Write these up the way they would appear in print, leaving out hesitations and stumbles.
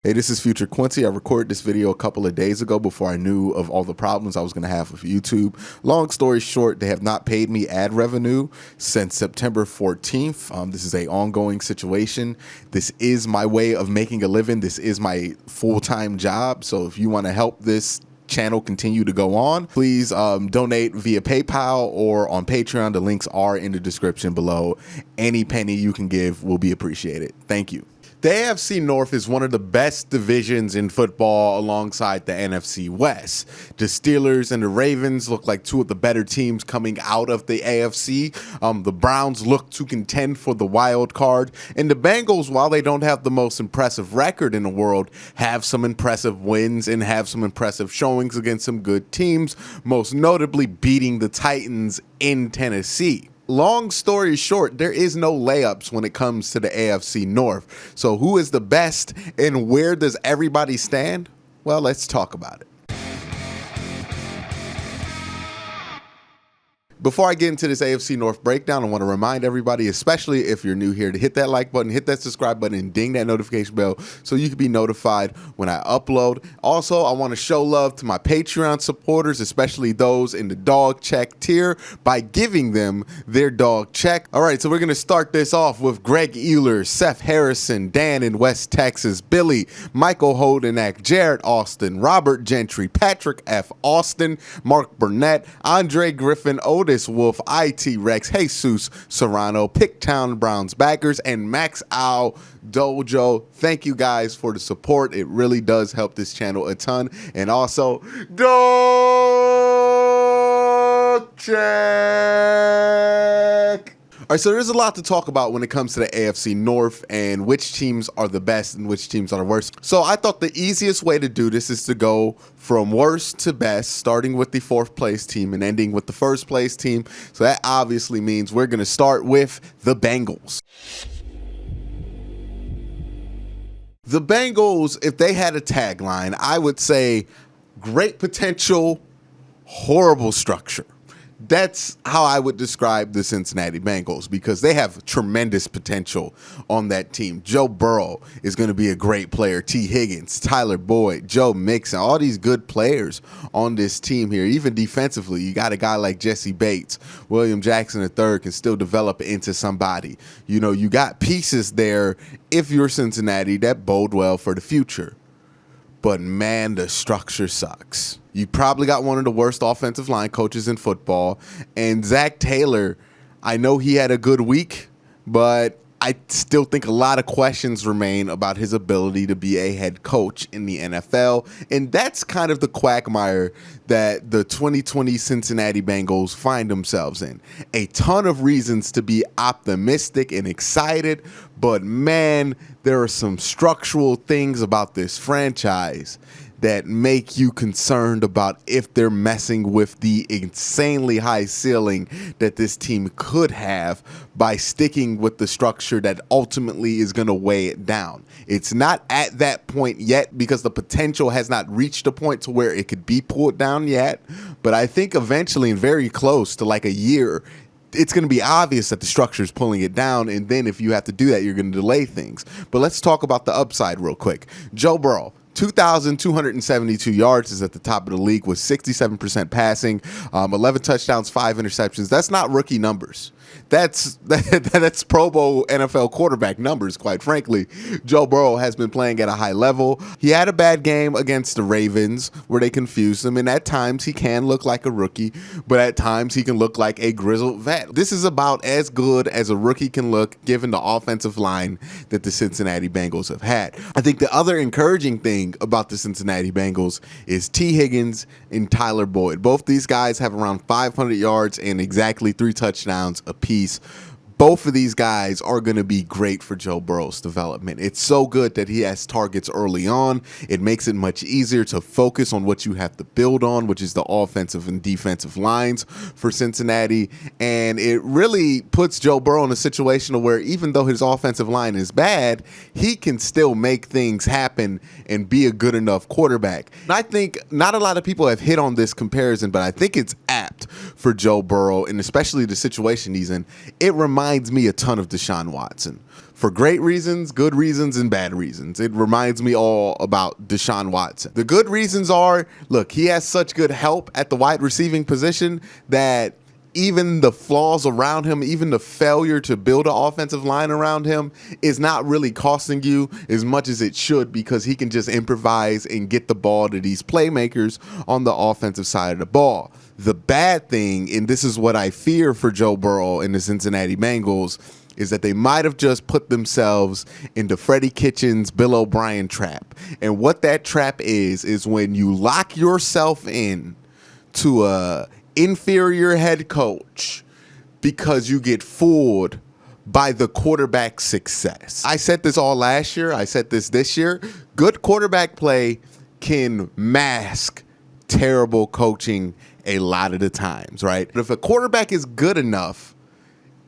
Hey, this is Future Quincy. I recorded this video a couple of days ago before I knew of all the problems I was going to have with YouTube. Long story short, they have not paid me ad revenue since September 14th. This is an ongoing situation. This is my way of making a living. This is my full-time job. So if you want to help this channel continue to go on, please donate via PayPal or on Patreon. The links are in the description below. Any penny you can give will be appreciated. Thank you. The AFC North is one of the best divisions in football alongside the NFC West. The Steelers and the Ravens look like two of the better teams coming out of the AFC. The Browns look to contend for the wild card. And the Bengals, while they don't have the most impressive record in the world, have some impressive wins and have some impressive showings against some good teams, most notably beating the Titans in Tennessee. Long story short, there is no layups when it comes to the AFC North. So who is the best and where does everybody stand? Well, let's talk about it. Before I get into this AFC North breakdown, I want to remind everybody, especially if you're new here, to hit that like button, hit that subscribe button, and ding that notification bell so you can be notified when I upload. Also, I want to show love to my Patreon supporters, especially those in the dog check tier, by giving them their dog check. All right, so we're going to start this off with Greg Euler, Seth Harrison, Dan in West Texas, Billy, Michael Holdenack, Jared Austin, Robert Gentry, Patrick F. Austin, Mark Burnett, Andre Griffin, Otis Wolf, IT Rex, Jesus Serrano, Picktown Browns backers, and Max Owl Dojo. Thank you guys for the support. It really does help this channel a ton. And also, dog check. All right, so there's a lot to talk about when it comes to the AFC North and which teams are the best and which teams are the worst. So I thought the easiest way to do this is to go from worst to best, starting with the fourth place team and ending with the first place team. So that obviously means we're going to start with the Bengals. The Bengals, if they had a tagline, I would say great potential, horrible structure. That's how I would describe the Cincinnati Bengals because they have tremendous potential on that team. Joe Burrow is going to be a great player. T. Higgins, Tyler Boyd, Joe Mixon, all these good players on this team here. Even defensively, you got a guy like Jesse Bates. William Jackson III can still develop into somebody. You know, you got pieces there if you're Cincinnati that bode well for the future. But man, the structure sucks. You probably got one of the worst offensive line coaches in football. And Zach Taylor, I know he had a good week, but I still think a lot of questions remain about his ability to be a head coach in the NFL. And that's kind of the quagmire that the 2020 Cincinnati Bengals find themselves in. A ton of reasons to be optimistic and excited, but man, there are some structural things about this franchise that make you concerned about if they're messing with the insanely high ceiling that this team could have by sticking with the structure that ultimately is going to weigh it down. It's not at that point yet because the potential has not reached a point to where it could be pulled down yet. But I think eventually, and very close to like a year, it's going to be obvious that the structure is pulling it down. And then if you have to do that, you're going to delay things. But let's talk about the upside real quick. Joe Burrow. 2,272 yards is at the top of the league with 67% passing, 11 touchdowns, 5 interceptions. That's not rookie numbers. That's Pro Bowl NFL quarterback numbers, quite frankly. Joe Burrow has been playing at a high level. He had a bad game against the Ravens where they confused him, and at times he can look like a rookie, but at times he can look like a grizzled vet. This is about as good as a rookie can look given the offensive line that the Cincinnati Bengals have had. I think the other encouraging thing about the Cincinnati Bengals is T. Higgins and Tyler Boyd. Both these guys have around 500 yards and exactly 3 touchdowns apiece. Both of these guys are going to be great for Joe Burrow's development. It's so good that he has targets early on. It makes it much easier to focus on what you have to build on, which is the offensive and defensive lines for Cincinnati. And it really puts Joe Burrow in a situation where even though his offensive line is bad, he can still make things happen and be a good enough quarterback. And I think not a lot of people have hit on this comparison, but I think it's apt script for Joe Burrow, and especially the situation he's in, it reminds me a ton of Deshaun Watson. For great reasons, good reasons, and bad reasons. It reminds me all about Deshaun Watson. The good reasons are, look, he has such good help at the wide receiving position that even the flaws around him, even the failure to build an offensive line around him is not really costing you as much as it should, because he can just improvise and get the ball to these playmakers on the offensive side of the ball. The bad thing, and this is what I fear for Joe Burrow and the Cincinnati Bengals, is that they might have just put themselves into Freddie Kitchens' Bill O'Brien trap. And what that trap is when you lock yourself in to a inferior head coach because you get fooled by the quarterback success. I said this all last year. I said this year. Good quarterback play can mask terrible coaching a lot of the times, right? But if a quarterback is good enough,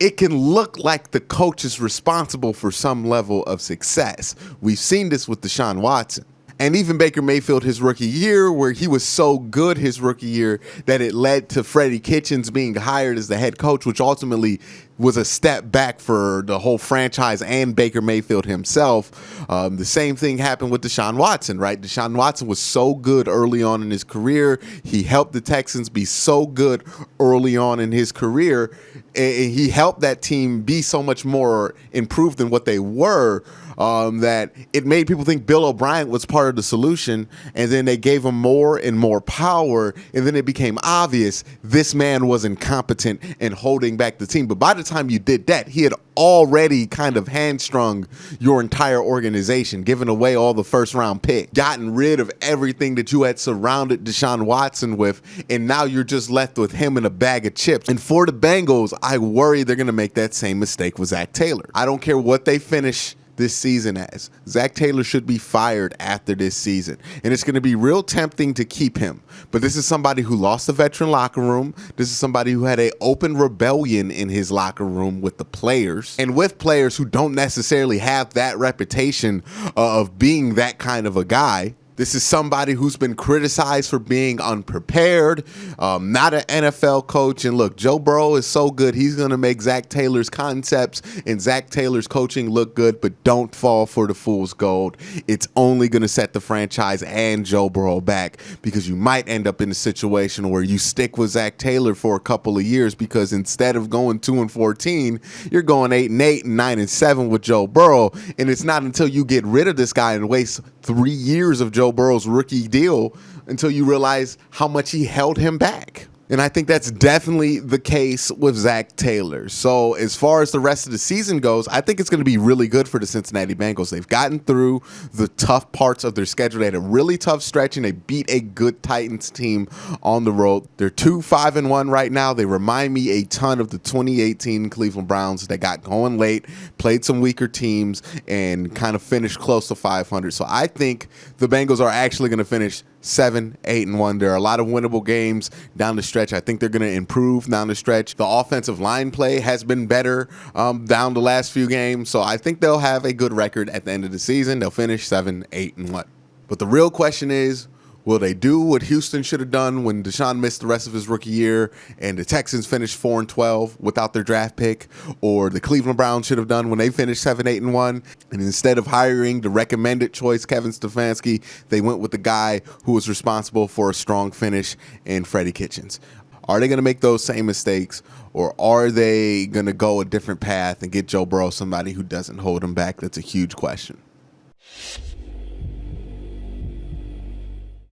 it can look like the coach is responsible for some level of success. We've seen this with Deshaun Watson. And even Baker Mayfield his rookie year, where he was so good his rookie year that it led to Freddie Kitchens being hired as the head coach, which ultimately was a step back for the whole franchise and Baker Mayfield himself. The same thing happened with Deshaun Watson, right? Deshaun Watson was so good early on in his career. He helped the Texans be so good early on in his career. And he helped that team be so much more improved than what they were, that it made people think Bill O'Brien was part of the solution, and then they gave him more and more power, and then it became obvious this man was incompetent and holding back the team. But by the time you did that, he had already kind of hamstrung your entire organization, given away all the first-round picks, gotten rid of everything that you had surrounded Deshaun Watson with, and now you're just left with him in a bag of chips. And for the Bengals, I worry they're going to make that same mistake with Zach Taylor. I don't care what they finish this season as. Zach Taylor should be fired after this season. And it's going to be real tempting to keep him. But this is somebody who lost the veteran locker room. This is somebody who had an open rebellion in his locker room with the players, and with players who don't necessarily have that reputation of being that kind of a guy. This is somebody who's been criticized for being unprepared, not an NFL coach. And look, Joe Burrow is so good, he's going to make Zach Taylor's concepts and Zach Taylor's coaching look good, but don't fall for the fool's gold. It's only going to set the franchise and Joe Burrow back, because you might end up in a situation where you stick with Zach Taylor for a couple of years, because instead of going 2-14, you're going 8-8 and 9-7 with Joe Burrow. And it's not until you get rid of this guy and waste 3 years of Joe Burrow's rookie deal until you realize how much he held him back. And I think that's definitely the case with Zach Taylor. So as far as the rest of the season goes, I think it's going to be really good for the Cincinnati Bengals. They've gotten through the tough parts of their schedule. They had a really tough stretch, and they beat a good Titans team on the road. They're 2-5-1 right now. They remind me a ton of the 2018 Cleveland Browns that got going late, played some weaker teams, and kind of finished close to 500. So I think the Bengals are actually going to finish 7-8-1. There are a lot of winnable games down the stretch. I think they're going to improve down the stretch. The offensive line play has been better down the last few games. So I think they'll have a good record at the end of the season. They'll finish 7-8-1. But the real question is, will they do what Houston should have done when Deshaun missed the rest of his rookie year and the Texans finished 4-12 without their draft pick, or the Cleveland Browns should have done when they finished 7-8-1? And instead of hiring the recommended choice, Kevin Stefanski, they went with the guy who was responsible for a strong finish in Freddie Kitchens. Are they going to make those same mistakes, or are they going to go a different path and get Joe Burrow somebody who doesn't hold him back? That's a huge question.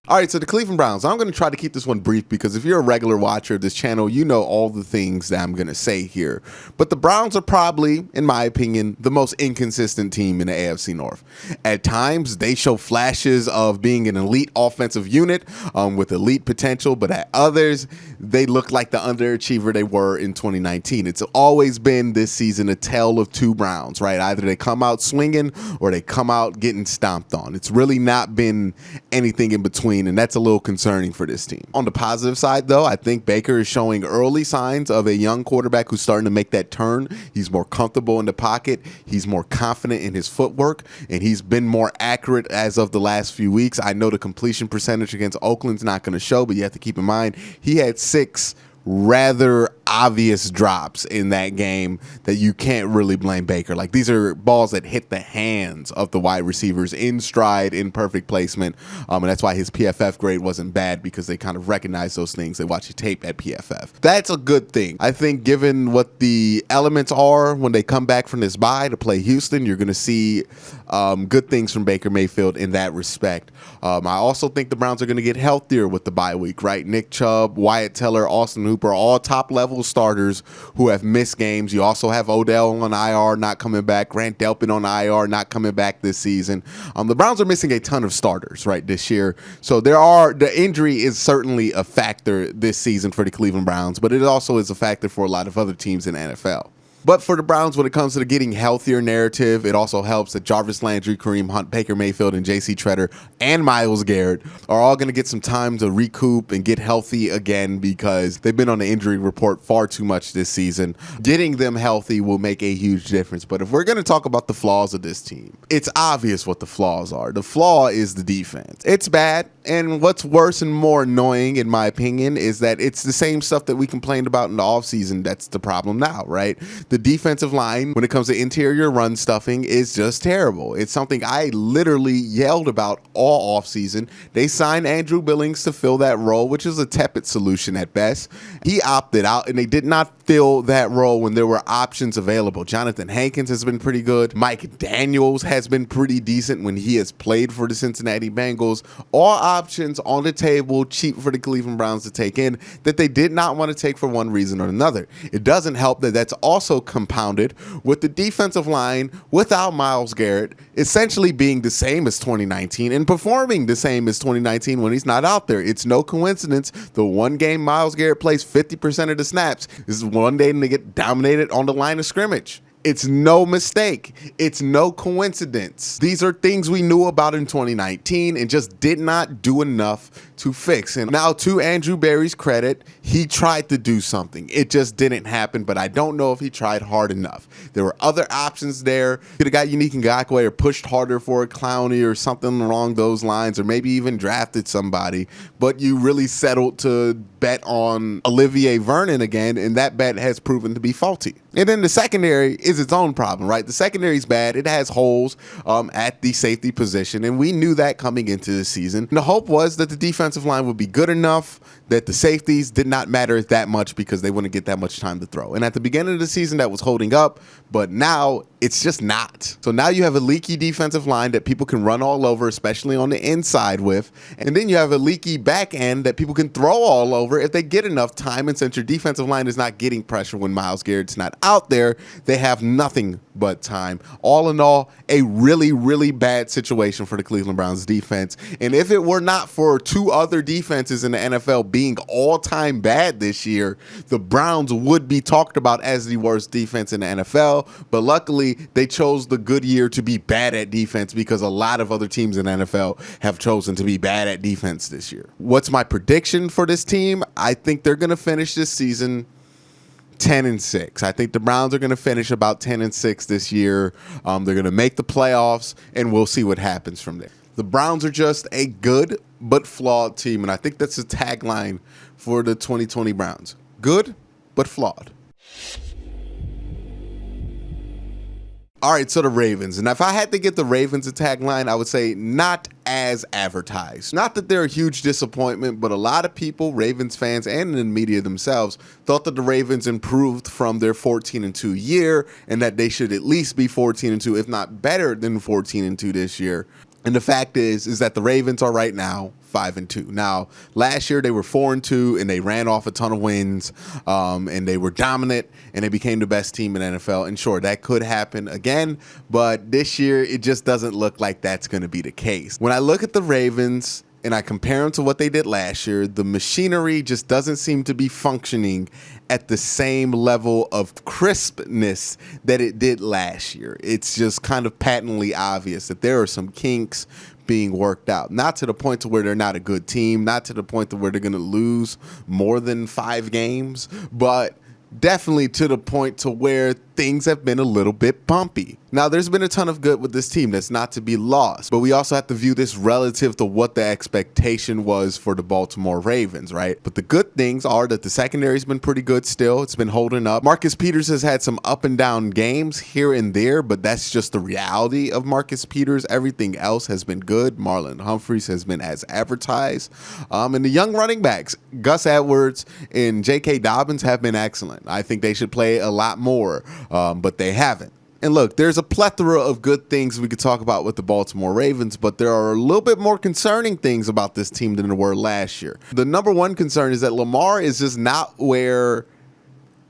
All right, so the Cleveland Browns, I'm going to try to keep this one brief, because if you're a regular watcher of this channel, you know all the things that I'm going to say here. But the Browns are probably, in my opinion, the most inconsistent team in the AFC North. At times, they show flashes of being an elite offensive unit with elite potential, but at others, they look like the underachiever they were in 2019. It's always been this season a tale of two Browns, right? Either they come out swinging or they come out getting stomped on. It's really not been anything in between, and that's a little concerning for this team. On the positive side, though, I think Baker is showing early signs of a young quarterback who's starting to make that turn. He's more comfortable in the pocket. He's more confident in his footwork, and he's been more accurate as of the last few weeks. I know the completion percentage against Oakland's not going to show, but you have to keep in mind he had 6 rather obvious drops in that game that you can't really blame Baker. Like, these are balls that hit the hands of the wide receivers in stride, in perfect placement. And that's why his PFF grade wasn't bad, because they kind of recognize those things. They watch your tape at PFF. That's a good thing. I think given what the elements are when they come back from this bye to play Houston, you're going to see good things from Baker Mayfield in that respect. I also think the Browns are going to get healthier with the bye week, right? Nick Chubb, Wyatt Teller, Austin Hooper, all top-level starters who have missed games. You also have Odell on IR, not coming back. Grant Delpit on IR, not coming back this season. The Browns are missing a ton of starters, right, this year. So the injury is certainly a factor this season for the Cleveland Browns, but it also is a factor for a lot of other teams in the NFL. But for the Browns, when it comes to the getting healthier narrative, it also helps that Jarvis Landry, Kareem Hunt, Baker Mayfield, and J.C. Tretter, and Myles Garrett are all going to get some time to recoup and get healthy again, because they've been on the injury report far too much this season. Getting them healthy will make a huge difference. But if we're going to talk about the flaws of this team, it's obvious what the flaws are. The flaw is the defense. It's bad. And what's worse and more annoying, in my opinion, is that it's the same stuff that we complained about in the offseason that's the problem now, right? The defensive line, when it comes to interior run stuffing, is just terrible. It's something I literally yelled about all offseason. They signed Andrew Billings to fill that role, which is a tepid solution at best. He opted out, and they did not fill that role when there were options available. Jonathan Hankins has been pretty good. Mike Daniels has been pretty decent when he has played for the Cincinnati Bengals. All options on the table, cheap for the Cleveland Browns to take in, that they did not want to take for one reason or another. It doesn't help that that's also compounded with the defensive line without Myles Garrett essentially being the same as 2019 and performing the same as 2019 when he's not out there. It's no coincidence the one game Myles Garrett plays 50% of the snaps is one day they get dominated on the line of scrimmage. It's no mistake. It's no coincidence. These are things we knew about in 2019 and just did not do enough to fix. And now, to Andrew Berry's credit, he tried to do something. It just didn't happen, but I don't know if he tried hard enough. There were other options there. Could have got Unique Ngakoue or pushed harder for a Clowney or something along those lines, or maybe even drafted somebody, but you really settled to bet on Olivier Vernon again, and that bet has proven to be faulty. And then the secondary is its own problem, right? The secondary is bad. It has holes at the safety position, and we knew that coming into the season. And the hope was that the defensive line would be good enough that the safeties did not matter that much because they wouldn't get that much time to throw. And at the beginning of the season, that was holding up, but now it's just not. So now you have a leaky defensive line that people can run all over, especially on the inside with. And then you have a leaky back end that people can throw all over if they get enough time. And since your defensive line is not getting pressure when Myles Garrett's not out there, they have nothing but time. All in all, a really, really bad situation for the Cleveland Browns defense. And if it were not for two other defenses in the NFL being all-time bad this year, the Browns would be talked about as the worst defense in the NFL. But luckily, they chose the good year to be bad at defense, because a lot of other teams in the NFL have chosen to be bad at defense this year. What's my prediction for this team? I think they're going to finish this season 10-6. I think the Browns are going to finish about 10-6 this year. They're going to make the playoffs, and we'll see what happens from there. The Browns are just a good but flawed team, and I think that's the tagline for the 2020 Browns. Good but flawed. All right, so the Ravens. And if I had to get the Ravens a tagline, I would say not as advertised. Not that they're a huge disappointment, but a lot of people, Ravens fans and the media themselves, thought that the Ravens improved from their 14-2 year and that they should at least be 14-2, if not better than 14-2 this year. And the fact is that the Ravens are right now 5-2. Now, last year they were 4-2 and they ran off a ton of wins, and they were dominant and they became the best team in NFL. And sure, that could happen again, but this year it just doesn't look like that's going to be the case. When I look at the Ravens and I compare them to what they did last year, the machinery just doesn't seem to be functioning at the same level of crispness that it did last year. It's just kind of patently obvious that there are some kinks being worked out. Not to the point to where they're not a good team, not to the point to where they're going to lose more than 5 games, but definitely to the point to where things have been a little bit bumpy. Now, there's been a ton of good with this team. That's not to be lost. But we also have to view this relative to what the expectation was for the Baltimore Ravens, right? But the good things are that the secondary's been pretty good still. It's been holding up. Marcus Peters has had some up and down games here and there, but that's just the reality of Marcus Peters. Everything else has been good. Marlon Humphreys has been as advertised. And the young running backs, Gus Edwards and J.K. Dobbins, have been excellent. I think they should play a lot more, but they haven't. And look, there's a plethora of good things we could talk about with the Baltimore Ravens, but there are a little bit more concerning things about this team than there were last year. The number one concern is that Lamar is just not where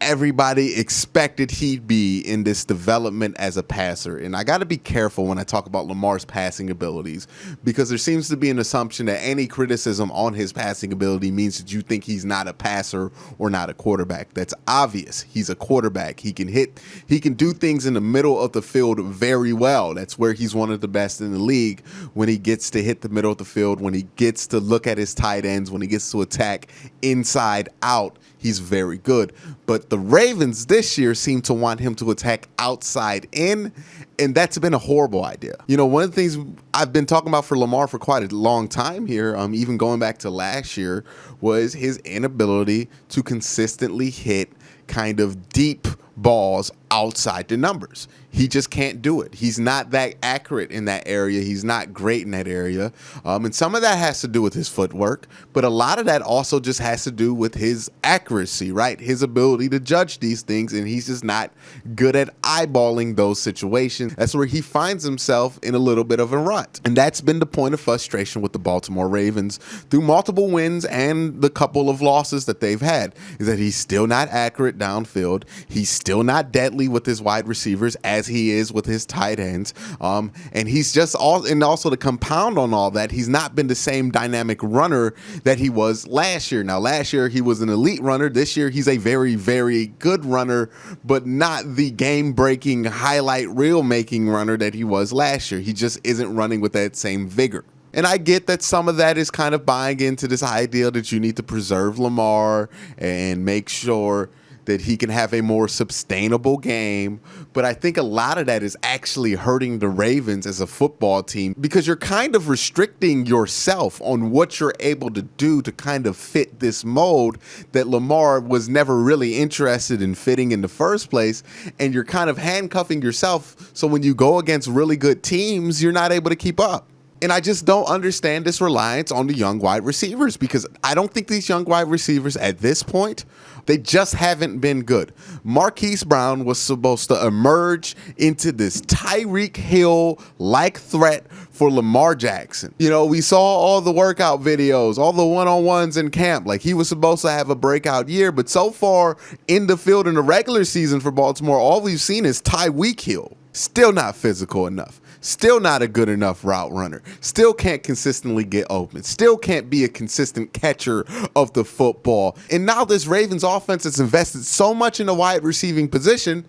everybody expected he'd be in this development as a passer. And I got to be careful when I talk about Lamar's passing abilities, because there seems to be an assumption that any criticism on his passing ability means that you think he's not a passer or not a quarterback. That's obvious. He's a quarterback. He can do things in the middle of the field very well. That's where he's one of the best in the league, when he gets to hit the middle of the field, when he gets to look at his tight ends, when he gets to attack inside out. He's very good. But the Ravens this year seem to want him to attack outside in, and that's been a horrible idea. You know, one of the things I've been talking about for Lamar for quite a long time here, even going back to last year, was his inability to consistently hit kind of deep balls outside the numbers. He just can't do it. He's not that accurate in that area. He's not great in that area. And some of that has to do with his footwork, but a lot of that also just has to do with his accuracy, right? His ability to judge these things, and he's just not good at eyeballing those situations. That's where he finds himself in a little bit of a rut. And that's been the point of frustration with the Baltimore Ravens through multiple wins and the couple of losses that they've had, is that he's still not accurate downfield. He's still not deadly with his wide receivers as he is with his tight ends. And he's just also to compound on all that, he's not been the same dynamic runner that he was last year. Now, last year he was an elite runner. This year he's a very, very good runner, but not the game-breaking, highlight reel-making runner that he was last year. He just isn't running with that same vigor. And I get that some of that is kind of buying into this idea that you need to preserve Lamar and make sure that he can have a more sustainable game. But I think a lot of that is actually hurting the Ravens as a football team, because you're kind of restricting yourself on what you're able to do to kind of fit this mold that Lamar was never really interested in fitting in the first place. And you're kind of handcuffing yourself, so when you go against really good teams, you're not able to keep up. And I just don't understand this reliance on the young wide receivers, because I don't think these young wide receivers at this point, they just haven't been good. Marquise Brown was supposed to emerge into this Tyreek Hill-like threat for Lamar Jackson. You know, we saw all the workout videos, all the one-on-ones in camp. Like, he was supposed to have a breakout year, but so far in the field in the regular season for Baltimore, all we've seen is Tyreek Hill. Still not physical enough. Still not a good enough route runner. Still can't consistently get open. Still can't be a consistent catcher of the football. And now this Ravens offense that's invested so much in the wide receiving position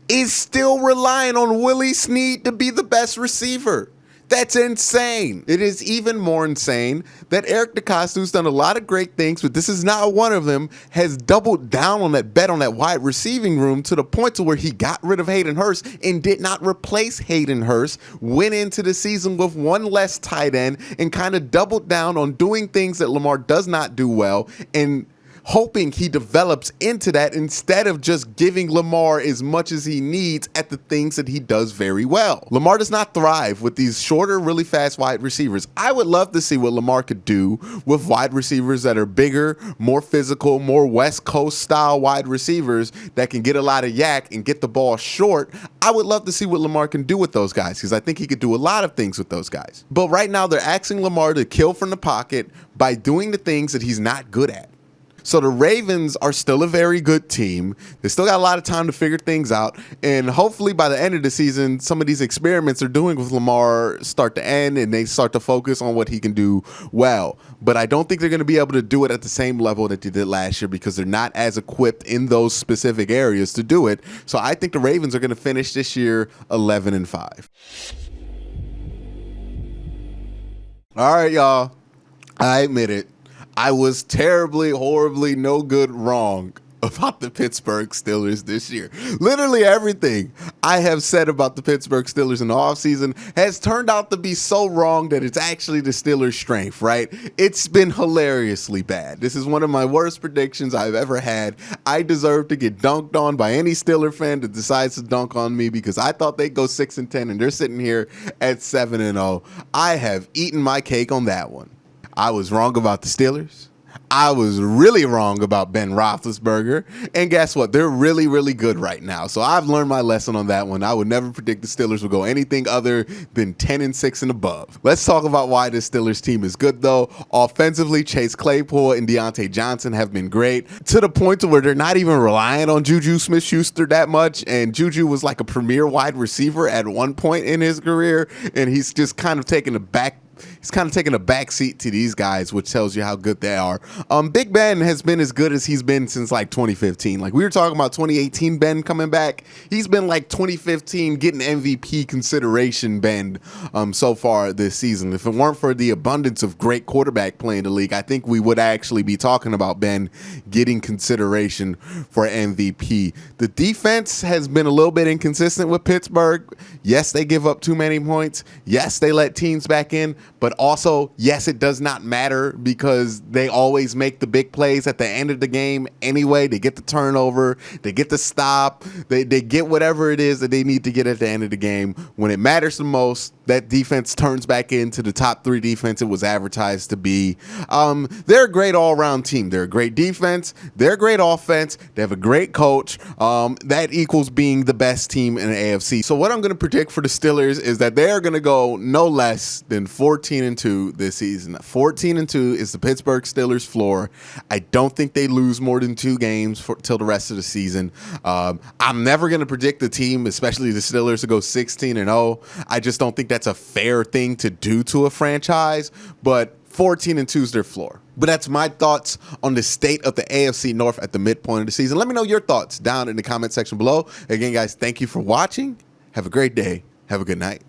is still relying on Willie Snead to be the best receiver. That's insane. It is even more insane that Eric DeCosta, who's done a lot of great things, but this is not one of them, has doubled down on that bet on that wide receiving room to the point to where he got rid of Hayden Hurst and did not replace Hayden Hurst, went into the season with one less tight end, and kind of doubled down on doing things that Lamar does not do well, and hoping he develops into that instead of just giving Lamar as much as he needs at the things that he does very well. Lamar does not thrive with these shorter, really fast wide receivers. I would love to see what Lamar could do with wide receivers that are bigger, more physical, more West Coast style wide receivers that can get a lot of yak and get the ball short. I would love to see what Lamar can do with those guys, because I think he could do a lot of things with those guys. But right now they're asking Lamar to kill from the pocket by doing the things that he's not good at. So the Ravens are still a very good team. They still got a lot of time to figure things out. And hopefully by the end of the season, some of these experiments they're doing with Lamar start to end and they start to focus on what he can do well. But I don't think they're going to be able to do it at the same level that they did last year, because they're not as equipped in those specific areas to do it. So I think the Ravens are going to finish this year 11-5. All right, y'all. I admit it. I was terribly, horribly, no good wrong about the Pittsburgh Steelers this year. Literally everything I have said about the Pittsburgh Steelers in the offseason has turned out to be so wrong that it's actually the Steelers' strength, right? It's been hilariously bad. This is one of my worst predictions I've ever had. I deserve to get dunked on by any Steeler fan that decides to dunk on me because I thought they'd go 6-10 and they're sitting here at 7-0. I have eaten my cake on that one. I was wrong about the Steelers. I was really wrong about Ben Roethlisberger. And guess what? They're really, really good right now. So I've learned my lesson on that one. I would never predict the Steelers would go anything other than 10-6 and above. Let's talk about why this Steelers team is good, though. Offensively, Chase Claypool and Deontay Johnson have been great to the point to where they're not even relying on Juju Smith-Schuster that much. And Juju was like a premier wide receiver at one point in his career. And he's just kind of taking a back seat to these guys, which tells you how good they are. Big Ben has been as good as he's been since like 2015. Like we were talking about 2018 Ben coming back. He's been like 2015 getting MVP consideration Ben so far this season. If it weren't for the abundance of great quarterback play in the league, I think we would actually be talking about Ben getting consideration for MVP. The defense has been a little bit inconsistent with Pittsburgh. Yes, they give up too many points. Yes, they let teams back in. But also, yes, it does not matter because they always make the big plays at the end of the game anyway. They get the turnover, they get the stop, they get whatever it is that they need to get at the end of the game. When it matters the most, that defense turns back into the top 3 defense it was advertised to be. They're a great all-around team. They're a great defense. They're a great offense. They have a great coach. That equals being the best team in the AFC. So what I'm going to predict for the Steelers is that they're going to go no less than 14-2 this season. 14-2 is the Pittsburgh Steelers floor. I don't think they lose more than 2 games till the rest of the season. I'm never going to predict the team, especially the Steelers, to go 16-0. I just don't think that's a fair thing to do to a franchise, but 14-2 is their floor. But that's my thoughts on the state of the AFC North at the midpoint of the season. Let me know your thoughts down in the comment section below. Again, guys, thank you for watching. Have a great day. Have a good night.